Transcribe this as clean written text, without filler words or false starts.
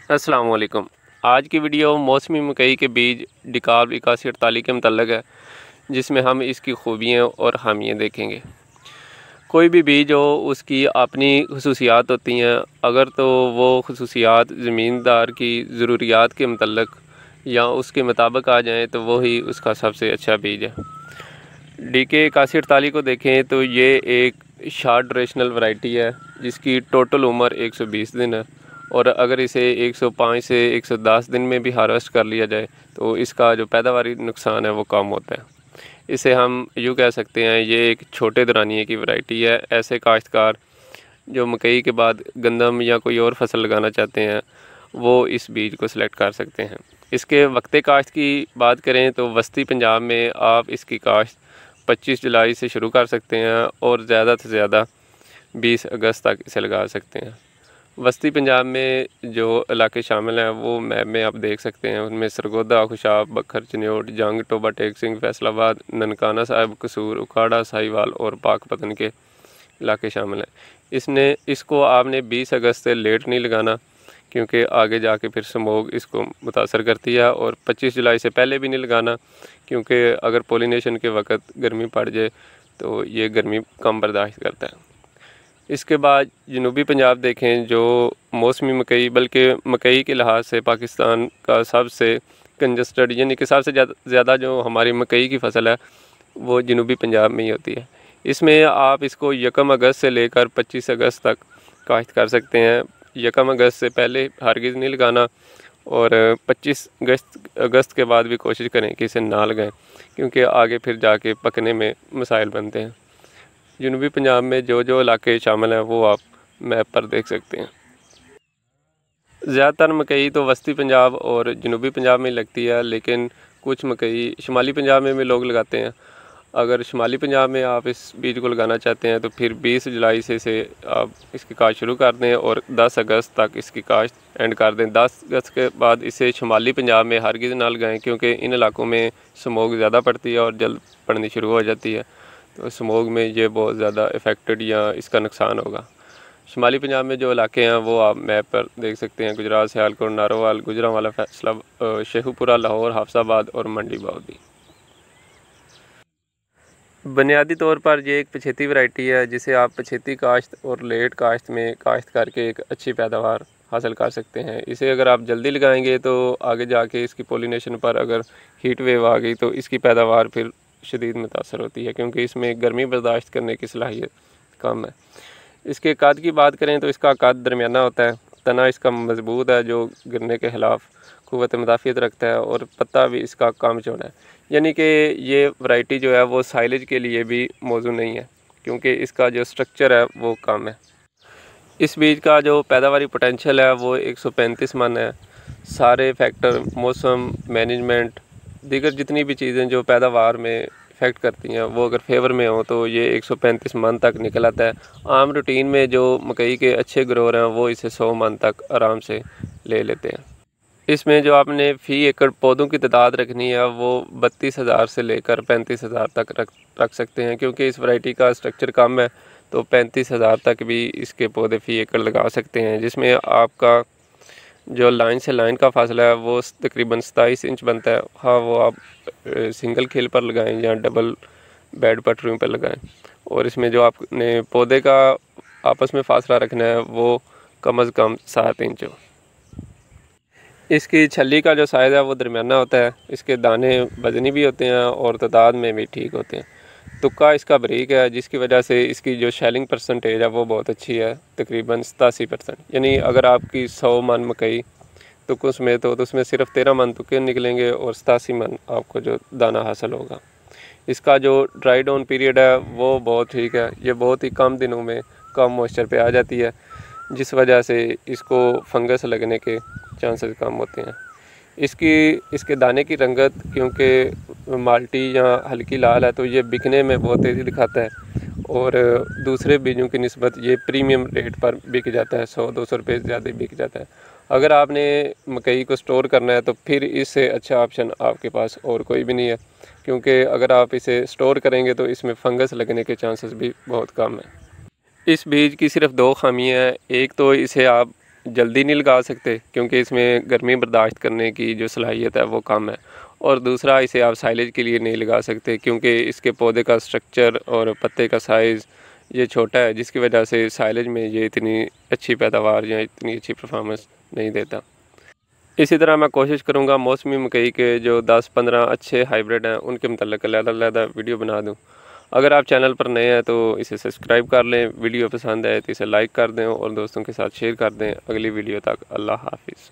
अस्सलाम वालेकुम। आज की वीडियो मौसमी मकई के बीज डिकार्ब 8148 के मतलब है, जिसमें हम इसकी खूबियाँ और खामियाँ देखेंगे। कोई भी बीज हो उसकी अपनी खसूसियात होती हैं। अगर तो वो खसूसियात ज़मींदार की ज़रूरियात के मतलब या उसके मुताबिक आ जाएँ तो वही उसका सबसे अच्छा बीज है। DK 8148 को देखें तो ये एक शॉर्ट ड्यूरेशनल वैरायटी है जिसकी टोटल उम्र 120 दिन है, और अगर इसे 105 से 110 दिन में भी हार्वेस्ट कर लिया जाए तो इसका जो पैदावारी नुकसान है वो कम होता है। इसे हम यूँ कह सकते हैं ये एक छोटे दरानिए की वैरायटी है। ऐसे काश्तकार जो मकई के बाद गंदम या कोई और फसल लगाना चाहते हैं वो इस बीज को सिलेक्ट कर सकते हैं। इसके वक्ते काश्त की बात करें तो वस्ती पंजाब में आप इसकी काश्त 25 जुलाई से शुरू कर सकते हैं और ज़्यादा से ज़्यादा 20 अगस्त तक इसे लगा सकते हैं। वस्ती पंजाब में जो इलाके शामिल हैं वो मैप में आप देख सकते हैं। उनमें सरगोदा, खुशाब, बखर, चन्योट, जंग, टोबा टेक सिंह, फैसलाबाद, ननकाना साहिब, कसूर, उखाड़ा, साहिवाल और पाकपतन के इलाके शामिल हैं। इसको आपने 20 अगस्त से लेट नहीं लगाना, क्योंकि आगे जाके फिर स्मोग इसको मुतासर करती है, और 25 जुलाई से पहले भी नहीं लगाना, क्योंकि अगर पोलिनेशन के वक्त गर्मी पड़ जाए तो ये गर्मी कम बर्दाश्त करता है। इसके बाद जनूबी पंजाब देखें जो मौसमी मकई, बल्कि मकई के लिहाज से पाकिस्तान का सबसे कंजस्टेड यानी कि सबसे ज़्यादा जो हमारी मकई की फसल है वो जनूबी पंजाब में ही होती है। इसमें आप इसको 1 अगस्त से लेकर 25 अगस्त तक काश्त कर सकते हैं। 1 अगस्त से पहले हरगिज़ नहीं लगाना, और 25 अगस्त के बाद भी कोशिश करें कि इसे ना लगाएं, क्योंकि आगे फिर जाके पकने में मसाइल बनते हैं। जनूबी पंजाब में जो जो इलाके शामिल हैं वो आप मैप पर देख सकते हैं। ज़्यादातर मकई तो वस्ती पंजाब और जनूबी पंजाब में लगती है, लेकिन कुछ मकई शुमाली पंजाब में भी लोग लगाते हैं। अगर शुमाली पंजाब में आप इस बीज को लगाना चाहते हैं तो फिर 20 जुलाई से इसे आप इसकी काश्त शुरू कर दें और 10 अगस्त तक इसकी काश्त एंड कर दें। 10 अगस्त के बाद इसे शुमाली पंजाब में हरगिज़ ना लगाएं, क्योंकि इन इलाकों में स्मोग ज़्यादा पड़ती है और जल्द पड़नी शुरू हो जाती है, तो स्मोग में ये बहुत ज़्यादा इफ़ेक्टेड या इसका नुकसान होगा। शुमाली पंजाब में जो इलाके हैं वो आप मैप पर देख सकते हैं। गुजरात, सियालकोट, नारोवाल, गुजरांवाला, फैसला, शेखुपुरा, लाहौर, हाफसाबाद और मंडी बाउदी। बुनियादी तौर पर ये एक पछेती वैरायटी है जिसे आप पछेती काश्त और लेट काश्त में काश्त करके एक अच्छी पैदावार हासिल कर सकते हैं। इसे अगर आप जल्दी लगाएंगे तो आगे जाके इसकी पोलिनेशन पर अगर हीट वेव आ गई तो इसकी पैदावार फिर शदीद मुतासर होती है, क्योंकि इसमें गर्मी बर्दाश्त करने की सलाहियत कम है। इसके कद की बात करें तो इसका कद दरमियाना होता है। तना इसका मजबूत है जो गिरने के ख़िलाफ़ क़ुव्वत मुदाफ़ियत रखता है, और पत्ता भी इसका कम चौड़ा है, यानी कि ये वैरायटी जो है वो साइलेज के लिए भी मौजू नहीं है, क्योंकि इसका जो स्ट्रक्चर है वो कम है। इस बीज का जो पैदावारी पोटेंशियल है वो 135 मन है। सारे फैक्टर मौसम, मैनेजमेंट, दीगर जितनी भी चीज़ें जो पैदावार में इफ़ेक्ट करती हैं वो अगर फेवर में हो तो ये 135 मन तक निकल आता है। आम रूटीन में जो मकई के अच्छे ग्रोअर हैं वो इसे 100 मन तक आराम से ले लेते हैं। इसमें जो आपने फ़ी एकड़ पौधों की तादाद रखनी है वो 32,000 से लेकर 35,000 तक रख सकते हैं, क्योंकि इस वैरायटी का स्ट्रक्चर कम है, तो 35,000 तक भी इसके पौधे फ़ी एकड़ लगा सकते हैं, जिसमें आपका जो लाइन से लाइन का फासला है वो तकरीबन 27 इंच बनता है। हाँ, वो आप सिंगल खेल पर लगाएं या डबल बेड पटरियों पर लगाएं, और इसमें जो आपने पौधे का आपस में फासला रखना है वो कम अज़ कम 7 इंच हो। इसकी छल्ली का जो साइज़ है वो दरमियाना होता है। इसके दाने वज़नी भी होते हैं और तादाद में भी ठीक होते हैं। तुक्का इसका बारीक है, जिसकी वजह से इसकी जो शेलिंग परसेंटेज है वो बहुत अच्छी है, तकरीबन 87%। यानी अगर आपकी 100 मन मकई तुक्कों समेत हो तो उसमें सिर्फ 13 मन तुक्के निकलेंगे और 87 मन आपको जो दाना हासिल होगा। इसका जो ड्राई डाउन पीरियड है वो बहुत ठीक है। ये बहुत ही कम दिनों में कम मॉइस्चर पे आ जाती है, जिस वजह से इसको फंगस लगने के चांसेस कम होते हैं। इसके दाने की रंगत क्योंकि माल्टी या हल्की लाल है तो ये बिकने में बहुत तेज़ी दिखाता है, और दूसरे बीजों की निस्बत ये प्रीमियम रेट पर बिक जाता है, 100-200 रुपये ज़्यादा बिक जाता है। अगर आपने मकई को स्टोर करना है तो फिर इससे अच्छा ऑप्शन आपके पास और कोई भी नहीं है, क्योंकि अगर आप इसे स्टोर करेंगे तो इसमें फंगस लगने के चांसेस भी बहुत कम हैं। इस बीज की सिर्फ 2 खामियाँ हैं। एक तो इसे आप जल्दी नहीं लगा सकते क्योंकि इसमें गर्मी बर्दाश्त करने की जो सलाहियत है वो कम है, और दूसरा इसे आप साइलेज के लिए नहीं लगा सकते क्योंकि इसके पौधे का स्ट्रक्चर और पत्ते का साइज़ ये छोटा है, जिसकी वजह से साइलेज में ये इतनी अच्छी पैदावार या इतनी अच्छी परफॉर्मेंस नहीं देता। इसी तरह मैं कोशिश करूँगा मौसमी मकई के जो 10-15 अच्छे हाइब्रिड हैं उनके मतलब अलग-अलग वीडियो बना दूँ। अगर आप चैनल पर नए हैं तो इसे सब्सक्राइब कर लें, वीडियो पसंद आए तो इसे लाइक कर दें और दोस्तों के साथ शेयर कर दें। अगली वीडियो तक अल्लाह हाफिज़।